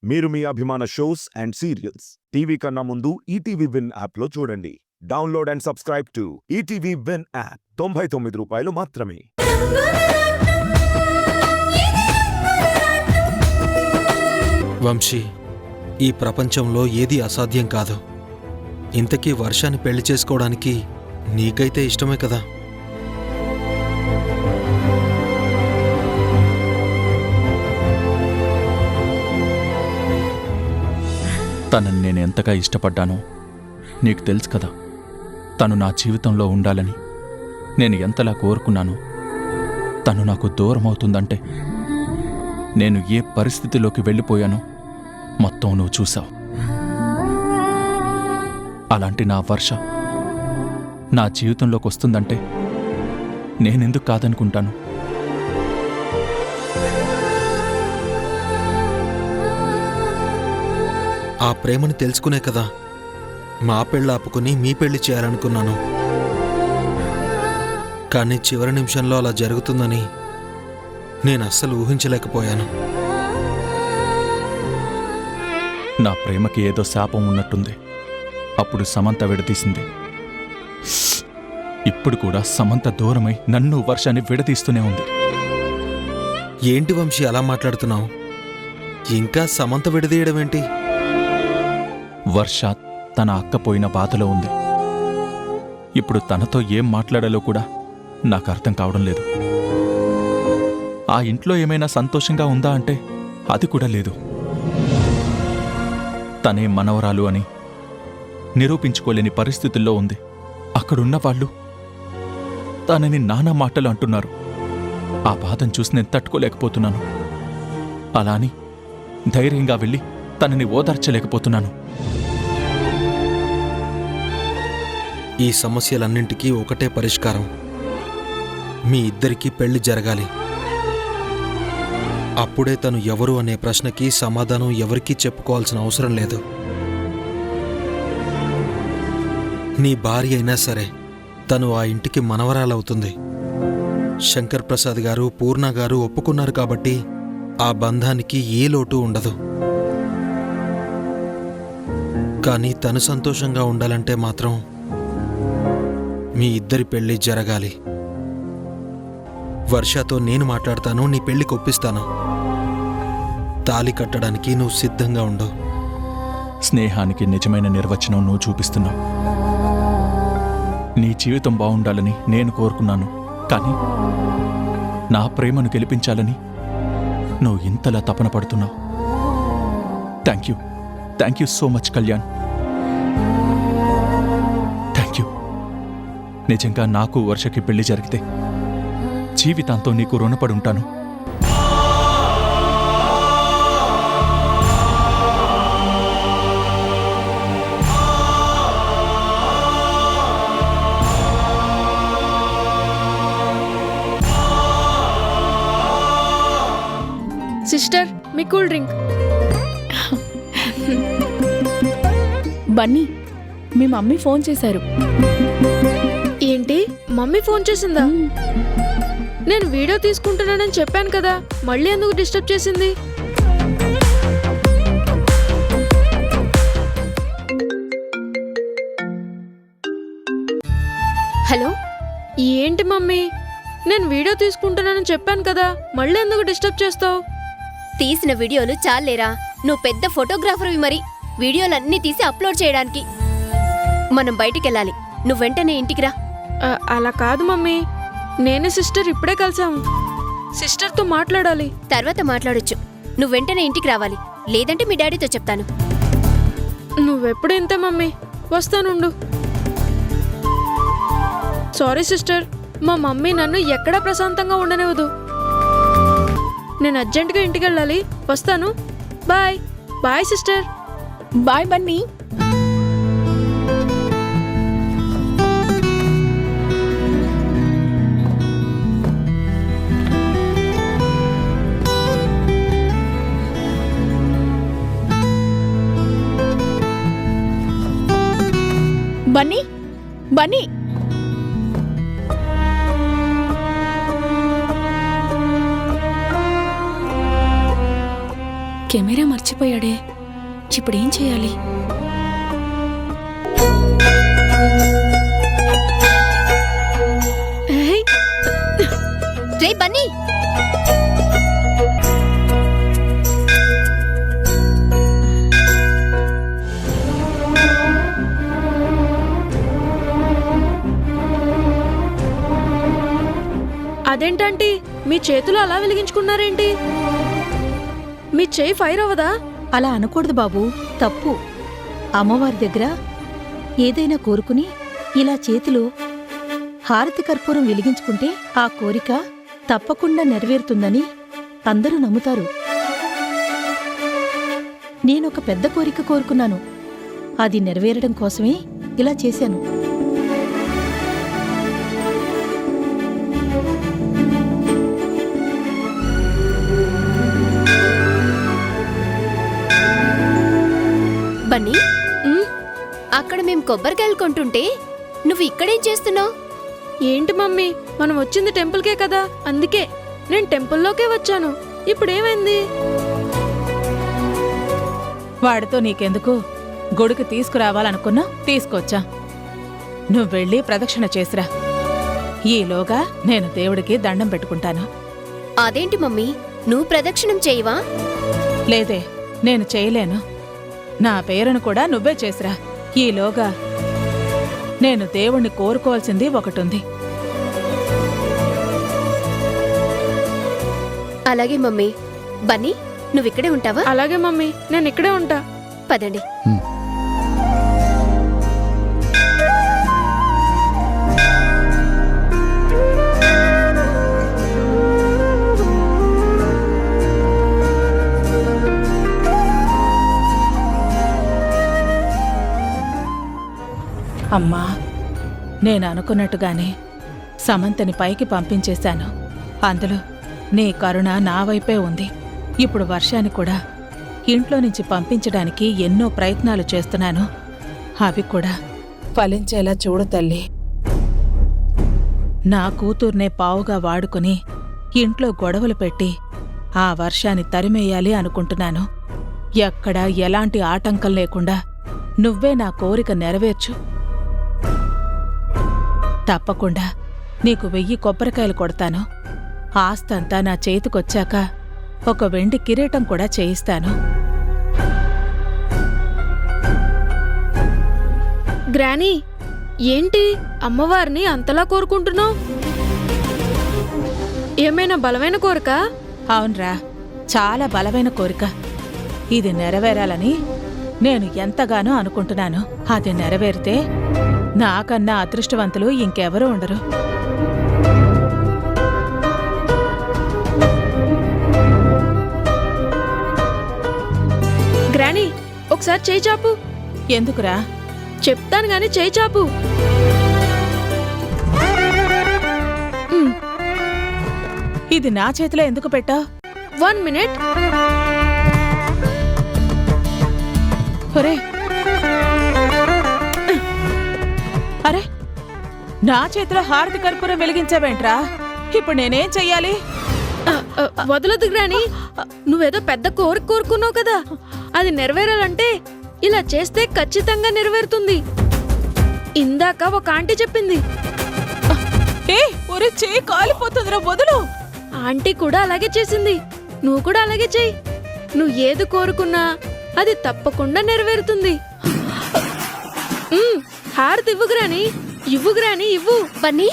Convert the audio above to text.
మీరు మీ అభిమాన shows and serials TV కన్నా ముందు ఈటీవీ విన్ యాప్లో చూడండి. Download and subscribe to ETV win app. 99 రూపాయలు మాత్రమే. వంశీ, ఈ ప్రపంచంలో ఏది అసాధ్యం కాదు. ఇంతకీ వర్షాన్ని పెళ్లి చేసుకోవడానికి నీకైతే ఇష్టమే కదా? తనని నేను ఎంతగా ఇష్టపడ్డానో నీకు తెలుసు కదా. తను నా జీవితంలో ఉండాలని నేను ఎంతలా కోరుకున్నానో. తను నాకు దూరం అవుతుందంటే నేను ఏ పరిస్థితిలోకి వెళ్ళిపోయానో మొత్తం నువ్వు చూసావు. అలాంటి నా వర్ష నా జీవితంలోకి వస్తుందంటే నేనెందుకు కాదనుకుంటాను? ఆ ప్రేమని తెలుసుకునే కదా మా పెళ్ళి ఆపుకుని మీ పెళ్లి చేయాలనుకున్నాను. కానీ చివరి నిమిషంలో అలా జరుగుతుందని నేను అస్సలు ఊహించలేకపోయాను. నా ప్రేమకి ఏదో శాపం ఉన్నట్టుంది. అప్పుడు సమంత విడదీసింది. ఇప్పుడు కూడా సమంత దూరమై నన్ను వర్షాన్ని విడదీస్తూనే ఉంది. ఏంటి వంశీ అలా మాట్లాడుతున్నావు? ఇంకా సమంత విడదీయడం ఏంటి? వర్ష తన అక్క పోయిన బాధలో ఉంది. ఇప్పుడు తనతో ఏం మాట్లాడాలో కూడా నాకు అర్థం కావడం లేదు. ఆ ఇంట్లో ఏమైనా సంతోషంగా ఉందా అంటే అది కూడా లేదు. తనే మనవరాలు అని నిరూపించుకోలేని పరిస్థితుల్లో ఉంది. అక్కడున్న వాళ్ళు తనని నానా మాటలు అంటున్నారు. ఆ బాధను చూసి నేను తట్టుకోలేకపోతున్నాను. అలా అని ధైర్యంగా వెళ్ళి తనని ఓదార్చలేకపోతున్నాను. ఈ సమస్యలన్నింటికీ ఒకటే పరిష్కారం. మీ ఇద్దరికీ పెళ్లి జరగాలి. అప్పుడే తను ఎవరు అనే ప్రశ్నకి సమాధానం ఎవరికీ చెప్పుకోవాల్సిన అవసరం లేదు. నీ భార్య అయినా సరే తను ఆ ఇంటికి మనవరాలవుతుంది. శంకర్ ప్రసాద్ గారు, పూర్ణ గారు ఒప్పుకున్నారు కాబట్టి ఆ బంధానికి ఏ లోటు ఉండదు. కానీ తను సంతోషంగా ఉండాలంటే మాత్రం మీ ఇద్దరి పెళ్లి జరగాలి. వర్షతో నేను మాట్లాడతాను, నీ పెళ్లికి ఒప్పిస్తాను. తాళి కట్టడానికి నువ్వు సిద్ధంగా ఉండు. స్నేహానికి నిజమైన నిర్వచనం నువ్వు చూపిస్తున్నావు. నీ జీవితం బాగుండాలని నేను కోరుకున్నాను. కానీ నా ప్రేమను గెలిపించాలని నువ్వు ఇంతలా తపన పడుతున్నావు. Thank you so much Kalyan. Thank you. నిజంగా నాకు వర్షకి పెళ్లి జరిగితే జీవితాంతో నీకు రుణపడి ఉంటాను. సిస్టర్, మీ కూల్ డ్రింక్. బన్నీ, మీ మమ్మీ ఫోన్ చేశారు. ఏంటి, మమ్మీ ఫోన్ చేసిందా? నేను వీడియో తీసుకుంటున్నానని చెప్పాను కదా, మళ్ళీ ఎందుకు డిస్టర్బ్ చేసింది? హలో, ఏంటి మమ్మీ, నేను వీడియో తీసుకుంటున్నానని చెప్పాను కదా, మళ్ళీ ఎందుకు డిస్టర్బ్ చేస్తావు? తీసిన వీడియోలు చాలేరా? నువ్వు పెద్ద ఫోటోగ్రాఫర్వి, మరి వీడియోలన్నీ తీసి అప్లోడ్ చేయడానికి. మనం బయటికెళ్ళాలి. నువ్వు వెంటనే ఇంటికి రా. అలా కాదు మమ్మీ, నేను సిస్టర్ ఇప్పుడే కలిసాము. సిస్టర్తో మాట్లాడాలి. తర్వాత మాట్లాడొచ్చు. నువ్వు వెంటనే ఇంటికి రావాలి, లేదంటే మీ డాడీతో చెప్తాను. నువ్వెప్పుడు ఇంతే మమ్మీ, వస్తానుండు. సారీ సిస్టర్, మా మమ్మీ నన్ను ఎక్కడా ప్రశాంతంగా ఉండనివ్వదు. నేను అర్జెంటుగా ఇంటికి వెళ్ళాలి, వస్తాను. Bye. Bye sister. Bye Bunny. Bunny, Bunny. Camera మర్చిపోయాడే ఇప్పుడేం చేయాలి? ఏయ్, రే బన్నీ, అదేంటంటీ మీ చేతులు అలా వెలిగించుకున్నారేంటి? మీ చేయి ఫైర్ అవ్వదా? అలా అనకూడదు బాబు, తప్పు. అమ్మవారి దగ్గర ఏదైనా కోరుకుని ఇలా చేతిలో హారతి కర్పూరం వెలిగించుకుంటే ఆ కోరిక తప్పకుండా నెరవేరుతుందని అందరూ నమ్ముతారు. నేనొక పెద్ద కోరిక కోరుకున్నాను. అది నెరవేరడం కోసమే ఇలా చేశాను. బన్నీ, ఉమ్, అక్కడ మేం కొబ్బరికాయలు కొంటుంటే నువ్వు ఇక్కడేం చేస్తున్నావు? ఏంటి మమ్మీ, మనం వచ్చింది టెంపుల్కే కదా, అందుకే నేను టెంపుల్లోకే వచ్చాను. ఇప్పుడేమైంది? వాడితో నీకెందుకు? గుడికి తీసుకురావాలనుకున్నా తీసుకొచ్చా. నువ్వెళ్ళి ప్రదక్షిణ చేసిరా. ఈలోగా నేను దేవుడికి దండం పెట్టుకుంటాను. అదేంటి మమ్మీ, నువ్వు ప్రదక్షిణం చేయవా? లేదే, నేను చేయలేను. నా పేరును కూడా నువ్వే చేసిరా. ఈలోగా నేను దేవుణ్ణి కోరుకోవాల్సింది ఒకటుంది. అలాగే మమ్మీ. బన్నీ, నువ్విక్కడే ఉంటావా? అలాగే మమ్మీ, నేను ఇక్కడే ఉంటా. పదండి. అమ్మా, నేను అనుకున్నట్టుగానే సమంతని పైకి పంపించేశాను. అందులో నీ కరుణ నా వైపే ఉంది. ఇప్పుడు వర్షాన్ని కూడా ఇంట్లో నుంచి పంపించడానికి ఎన్నో ప్రయత్నాలు చేస్తున్నాను. అవి కూడా ఫలించేలా చూడు తల్లి. నా కూతుర్నే పావుగా వాడుకుని ఇంట్లో గొడవలు పెట్టి ఆ వర్షాన్ని తరిమేయాలి అనుకుంటున్నాను. ఎక్కడా ఎలాంటి ఆటంకం లేకుండా నువ్వే నా కోరిక నెరవేర్చు. తప్పకుండా నీకు 1000 కొబ్బరికాయలు కొడతాను. ఆస్తంతా నా చేతికొచ్చాక ఒక వెండి కిరీటం కూడా చేయిస్తాను. గ్రానీ, ఏంటి అమ్మవారిని అంతలా కోరుకుంటున్నావు? ఏమైనా బలమైన కోరిక? అవునరా, చాలా బలమైన కోరిక. ఇది నెరవేరాలని నేను ఎంతగానో అనుకుంటున్నాను. అది నెరవేరితే నాకన్నా అదృష్టవంతులు ఇంకెవరూ ఉండరు. గ్రానీ, ఒకసారి చేయి చాపు. ఎందుకురా? చెప్తాను గాని చేయి చాపు. ఇది నా చేతిలో ఎందుకు పెట్టావు? 1 మినిట్. ఒరే, అరే, నా చేతిలో హారతి కర్పూరం వెలిగించావేంట్రా? ఇప్పుడు నేనేం చెయ్యాలి? వదలదు గ్రానీ, నువ్వేదో పెద్ద కోరిక కోరుకున్నావు కదా, అది నెరవేరాలంటే ఇలా చేస్తే ఖచ్చితంగా నెరవేరుతుంది. ఇందాక ఒక ఆంటీ చెప్పింది. ఏ ఒరే, చేయి కాలిపోతుందిరా, వదులు. ఆంటీ కూడా అలాగే చేసింది, నువ్వు కూడా అలాగే చెయ్యి. నువ్వు ఏది కోరుకున్నా అది తప్పకుండా నెరవేరుతుంది. హారతి ఇవ్వు గ్రానీ, ఇవ్వు గ్రానీ, ఇవ్వు. బన్నీ,